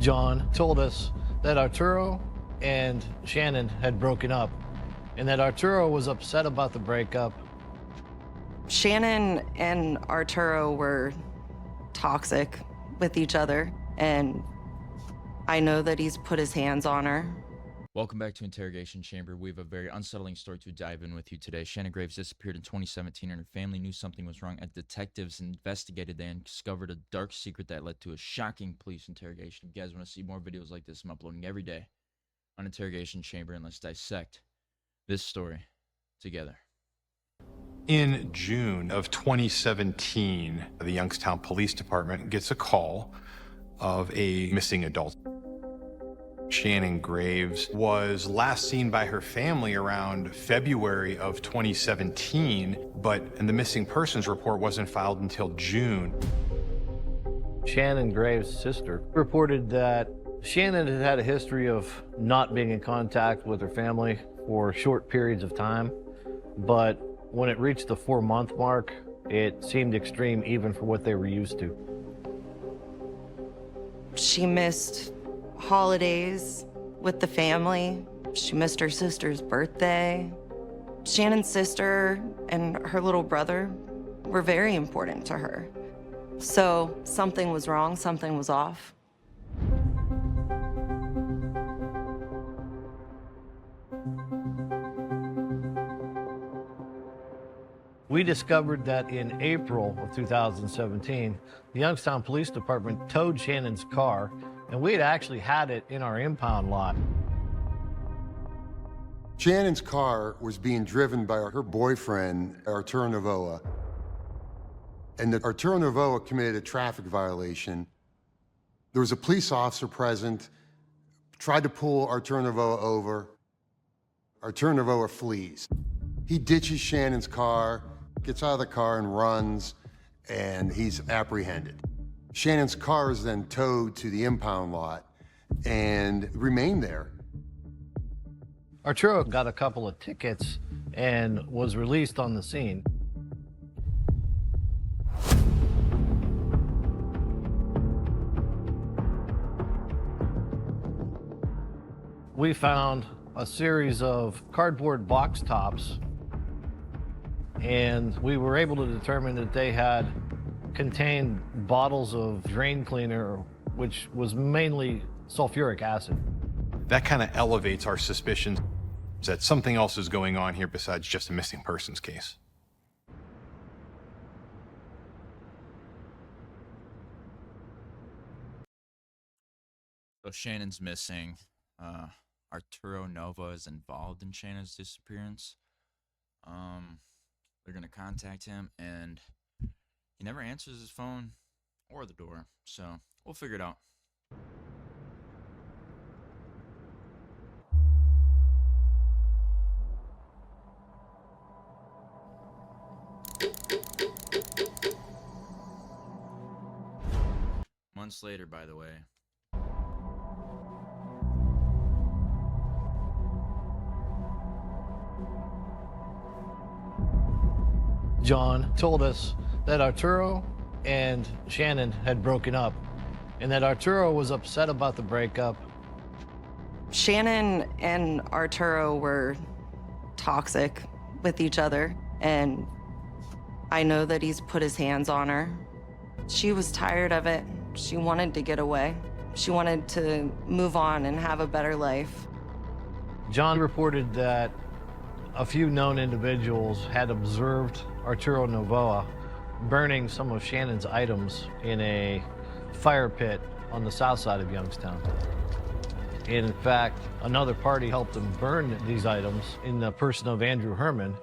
John told us that Arturo and Shannon had broken up and that Arturo was upset about the breakup. Shannon and Arturo were toxic with each other, and I know that he's put his hands on her. Welcome back to Interrogation Chamber. We have a very unsettling story to dive in with you today. Shannon Graves disappeared in 2017 and her family knew something was wrong. As detectives investigated, they discovered a dark secret that led to a shocking police interrogation. If you guys want to see more videos like this, I'm uploading every day on Interrogation Chamber, and let's dissect this story together. In June of 2017, the Youngstown Police Department gets a call of a missing adult. Shannon Graves was last seen by her family around February of 2017, and the missing persons report wasn't filed until June. Shannon Graves' sister reported that Shannon had had a history of not being in contact with her family for short periods of time, but when it reached the 4-month mark, it seemed extreme even for what they were used to. She missed holidays with the family. She missed her sister's birthday. Shannon's sister and her little brother were very important to her. So something was wrong, something was off. We discovered that in April of 2017, the Youngstown Police Department towed Shannon's car, and we had actually had it in our impound lot. Shannon's car was being driven by her boyfriend, Arturo Novoa, and that Arturo Novoa committed a traffic violation. There was a police officer present, tried to pull Arturo Novoa over. Arturo Novoa flees. He ditches Shannon's car, gets out of the car and runs, and he's apprehended. Shannon's car is then towed to the impound lot and remained there. Arturo got a couple of tickets and was released on the scene. We found a series of cardboard box tops, and we were able to determine that they had contained bottles of drain cleaner, which was mainly sulfuric acid. That kind of elevates our suspicions that something else is going on here besides just a missing persons case. So Shannon's missing. Arturo Nova is involved in Shannon's disappearance. They're gonna contact him, and he never answers his phone or the door, so we'll figure it out. Months later, by the way. John told us that Arturo and Shannon had broken up and that Arturo was upset about the breakup. Shannon and Arturo were toxic with each other, and I know that he's put his hands on her. She was tired of it. She wanted to get away. She wanted to move on and have a better life. John reported that a few known individuals had observed Arturo Novoa burning some of Shannon's items in a fire pit on the south side of Youngstown. In fact, another party helped him burn these items in the person of Andrew Herman.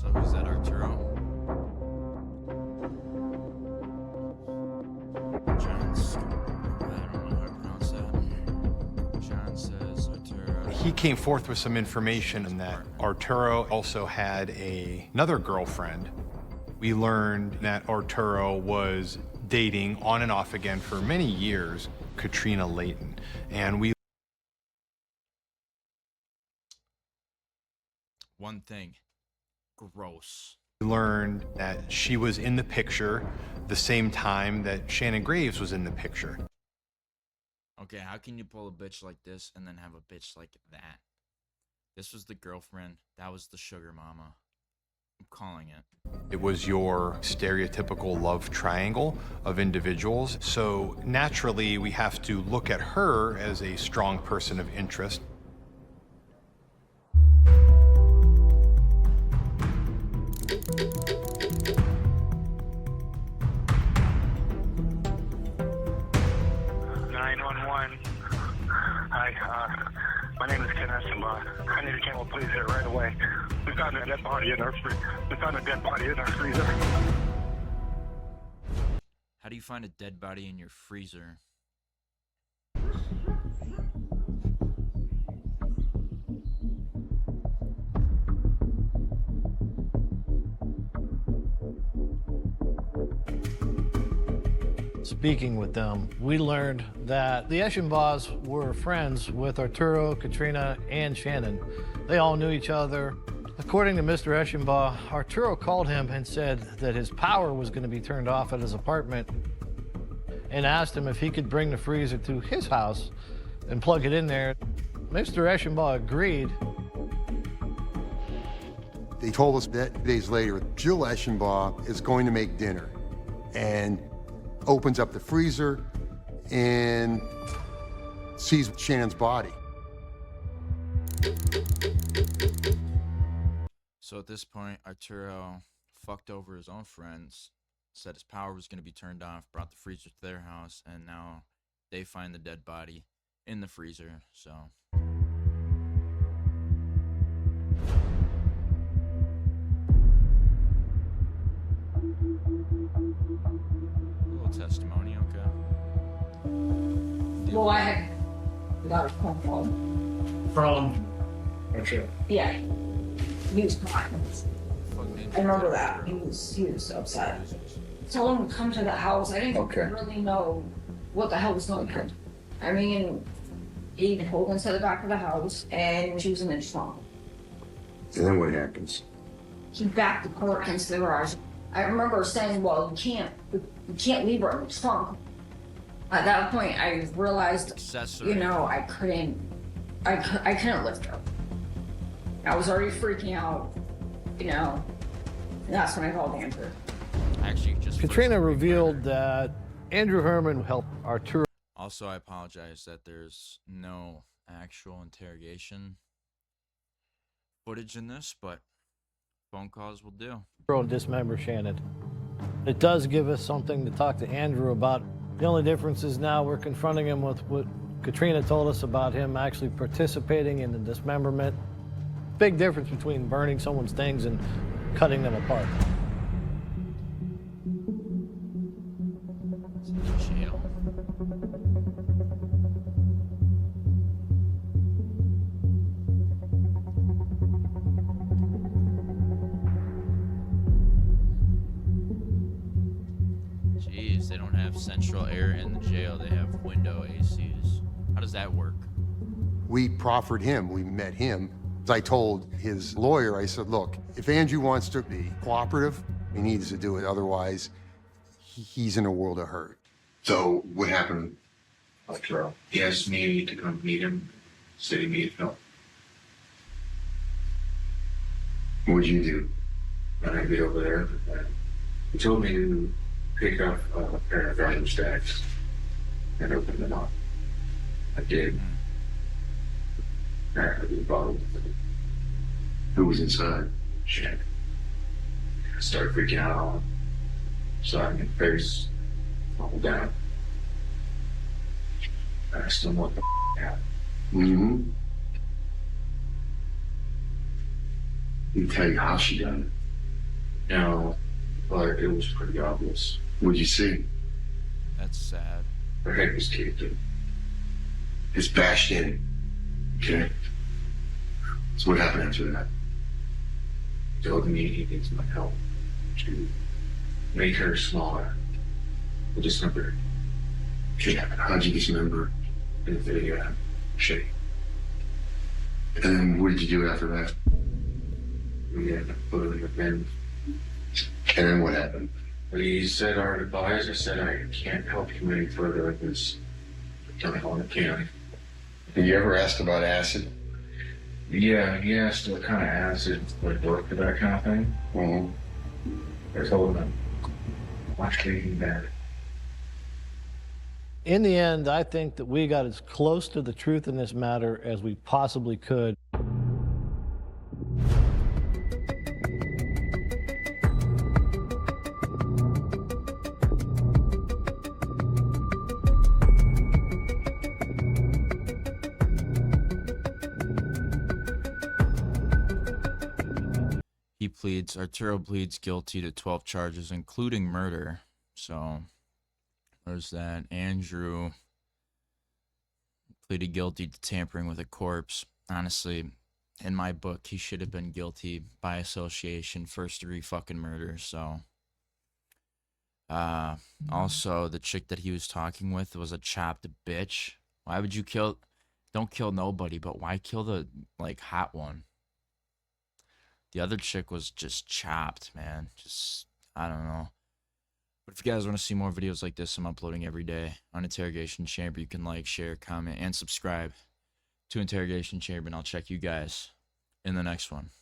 So who's that Arturo? John's, I don't know how to pronounce that. John says Arturo. He came forth with some information that Arturo also had another girlfriend. We learned that Arturo was dating on and off again for many years, Katrina Layton. And One thing. Gross. learned that she was in the picture the same time that Shannon Graves was in the picture. Okay, how can you pull a bitch like this and then have a bitch like that? This was the girlfriend. That was the sugar mama. I'm calling it. It was your stereotypical love triangle of individuals. So naturally, we have to look at her as a strong person of interest. Hi, my name is Ken Essenbaugh. I need a camel, please, here right away. We found a dead body in our freezer. How do you find a dead body in your freezer? Speaking with them, we learned that the Eschenbachs were friends with Arturo, Katrina, and Shannon. They all knew each other. According to Mr. Eschenbach, Arturo called him and said that his power was going to be turned off at his apartment and asked him if he could bring the freezer to his house and plug it in there. Mr. Eschenbach agreed. They told us that days later, Jill Eschenbaugh is going to make dinner and opens up the freezer and sees Shannon's body. So at this point, Arturo fucked over his own friends, said his power was going to be turned off, brought the freezer to their house, and now they find the dead body in the freezer, so... Testimony, okay. Well, I had got a phone call from Arturo. Yeah, he was crying. I remember that. He was upset. Told him to come to the house. I didn't really know what the hell was going on. I mean, he pulled into the back of the house, and she was in the trunk. And then what happens? He backed the car into the garage. I remember saying, well, you can't leave her in the trunk. At that point, I realized, you know, I couldn't lift her. I was already freaking out, you know, and that's when I called Andrew. Actually, Katrina revealed that Andrew Herman helped Arturo. Also, I apologize that there's no actual interrogation footage in this, but phone calls will do. Dismember Shannon. It does give us something to talk to Andrew about. The only difference is now we're confronting him with what Katrina told us about him actually participating in the dismemberment. Big difference between burning someone's things and cutting them apart. Jail. Jeez, they don't have central air in the jail. They have window ACs. How does that work? We proffered him, we met him. I told his lawyer, I said, look, if Andrew wants to be cooperative, he needs to do it. Otherwise, he's in a world of hurt. So what happened? Arturo. He asked me to come meet him, said he needed help. What'd you do? When I get over there, he told me to pick up a pair of garbage bags and open them up. I did. Apparently, the bottle. Who was inside? Shit. I started freaking out on him. Saw him in the face, fall down. I asked him what the happened. Mm-hmm. Did he tell you how she done it? No, but it was pretty obvious. What'd you see? That's sad. Her head was caved in. It's bashed in. Okay. So what happened after that? He told me he needs my help to make her smaller. I dismembered Okay. How'd you dismember? in the video. Shitty. And then what did you do after that? We had to put her in the bin. And then what happened? He said our advisor said I can't help you any further with this. done it on the county. Have you ever asked about acid? Yeah, he asked what kind of acid would work for that kind of thing. Mm-hmm. I told him, watch Breaking Bad. In the end, I think that we got as close to the truth in this matter as we possibly could. Arturo pleads guilty to 12 charges, including murder. So there's that. Andrew pleaded guilty to tampering with a corpse. Honestly, in my book, he should have been guilty by association, first-degree fucking murder. So, also, the chick that he was talking with was a chopped bitch. Why would you kill? Don't kill nobody, but why kill the hot one? The other chick was just chopped, man. Just, I don't know. But if you guys want to see more videos like this, I'm uploading every day on Interrogation Chamber. You can like, share, comment, and subscribe to Interrogation Chamber, and I'll check you guys in the next one.